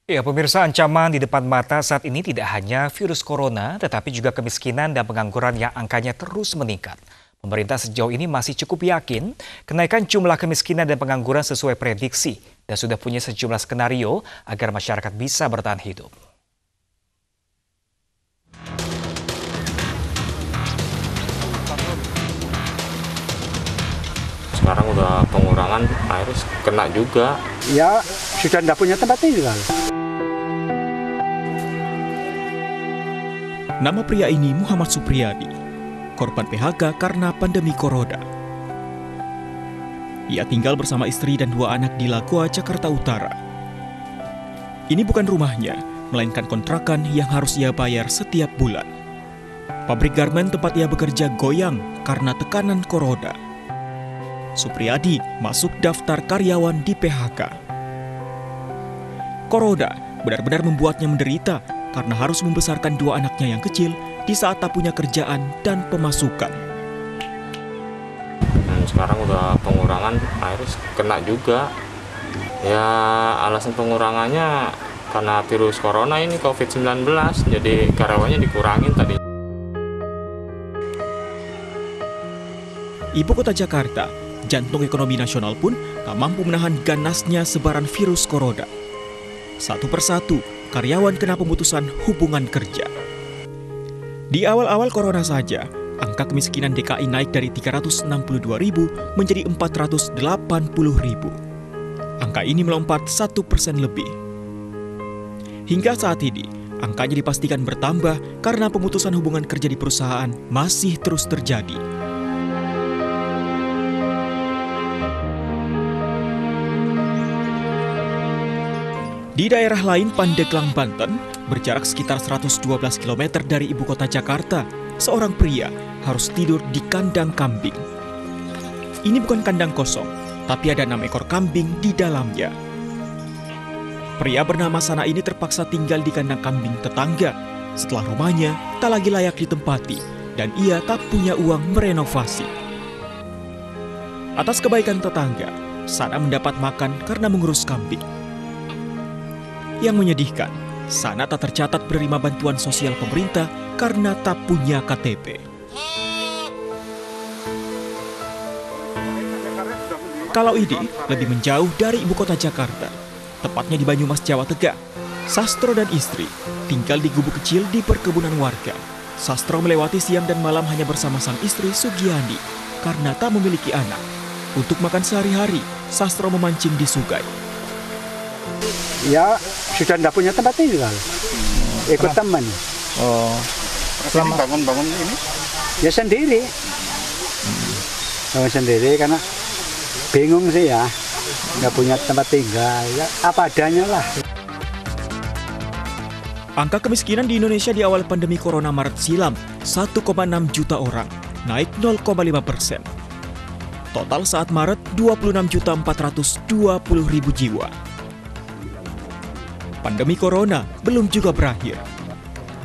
Ya, pemirsa, ancaman di depan mata saat ini tidak hanya virus corona, tetapi juga kemiskinan dan pengangguran yang angkanya terus meningkat. Pemerintah sejauh ini masih cukup yakin kenaikan jumlah kemiskinan dan pengangguran sesuai prediksi dan sudah punya sejumlah skenario agar masyarakat bisa bertahan hidup. Sekarang udah pengurangan, akhirnya kena juga. Ya, sudah tidak punya tempat tinggal. Nama pria ini Muhammad Supriyadi, korban PHK karena pandemi corona. Ia tinggal bersama istri dan 2 anak di Lagoa, Jakarta Utara. Ini bukan rumahnya, melainkan kontrakan yang harus ia bayar setiap bulan. Pabrik garmen tempat ia bekerja goyang karena tekanan corona. Supriyadi masuk daftar karyawan di PHK. Corona benar-benar membuatnya menderita karena harus membesarkan 2 anaknya yang kecil di saat tak punya kerjaan dan pemasukan. Sekarang udah pengurangan, akhirnya kena juga. Ya, alasan pengurangannya karena virus corona ini COVID-19, jadi karyawannya dikurangin tadi. Ibu kota Jakarta, jantung ekonomi nasional pun tak mampu menahan ganasnya sebaran virus corona. Satu persatu, karyawan kena pemutusan hubungan kerja. Di awal-awal corona saja, angka kemiskinan DKI naik dari 362.000 menjadi 480.000. Angka ini melompat 1% lebih. Hingga saat ini, angkanya dipastikan bertambah karena pemutusan hubungan kerja di perusahaan masih terus terjadi. Di daerah lain, Pandeglang, Banten, berjarak sekitar 112 km dari ibu kota Jakarta, seorang pria harus tidur di kandang kambing. Ini bukan kandang kosong, tapi ada 6 ekor kambing di dalamnya. Pria bernama Sana ini terpaksa tinggal di kandang kambing tetangga setelah rumahnya tak lagi layak ditempati dan ia tak punya uang merenovasi. Atas kebaikan tetangga, Sana mendapat makan karena mengurus kambing. Yang menyedihkan, Sana tak tercatat menerima bantuan sosial pemerintah karena tak punya KTP. Kalau ini lebih menjauh dari ibu kota Jakarta, tepatnya di Banyumas, Jawa Tengah. Sastro dan istri tinggal di gubuk kecil di perkebunan warga. Sastro melewati siang dan malam hanya bersama sang istri Sugiani karena tak memiliki anak. Untuk makan sehari-hari, Sastro memancing di sungai. Ya, sudah tidak punya tempat tinggal. Ikut teman. Oh, selama bangun-bangun ini? Ya sendiri. Sendiri karena bingung sih ya. Nggak punya tempat tinggal. Ya apa adanya lah. Angka kemiskinan di Indonesia di awal pandemi corona Maret silam 1,6 juta orang, naik 0,5%. Total saat Maret 26.420.000 jiwa. Pandemi corona belum juga berakhir.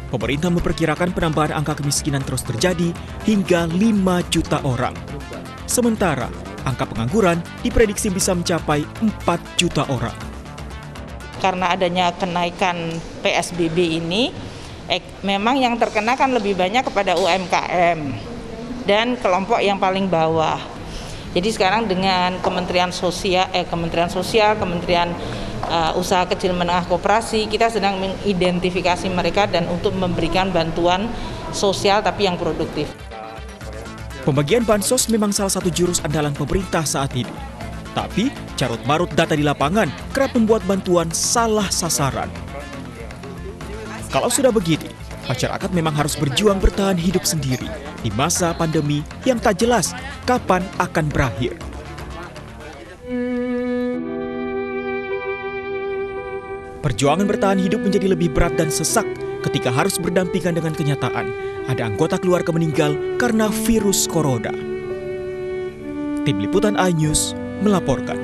Pemerintah memperkirakan penambahan angka kemiskinan terus terjadi hingga 5 juta orang. Sementara, angka pengangguran diprediksi bisa mencapai 4 juta orang. Karena adanya kenaikan PSBB ini, memang yang terkena kan lebih banyak kepada UMKM dan kelompok yang paling bawah. Jadi sekarang dengan Kementerian Sosial, Kementerian Usaha Kecil Menengah Koperasi, kita sedang mengidentifikasi mereka dan untuk memberikan bantuan sosial tapi yang produktif. Pembagian bansos memang salah satu jurus andalan pemerintah saat ini. Tapi, carut-marut data di lapangan kerap membuat bantuan salah sasaran. Kalau sudah begini, masyarakat memang harus berjuang bertahan hidup sendiri di masa pandemi yang tak jelas kapan akan berakhir. Perjuangan bertahan hidup menjadi lebih berat dan sesak ketika harus berdampingan dengan kenyataan ada anggota keluarga meninggal karena virus corona. Tim Liputan iNews melaporkan.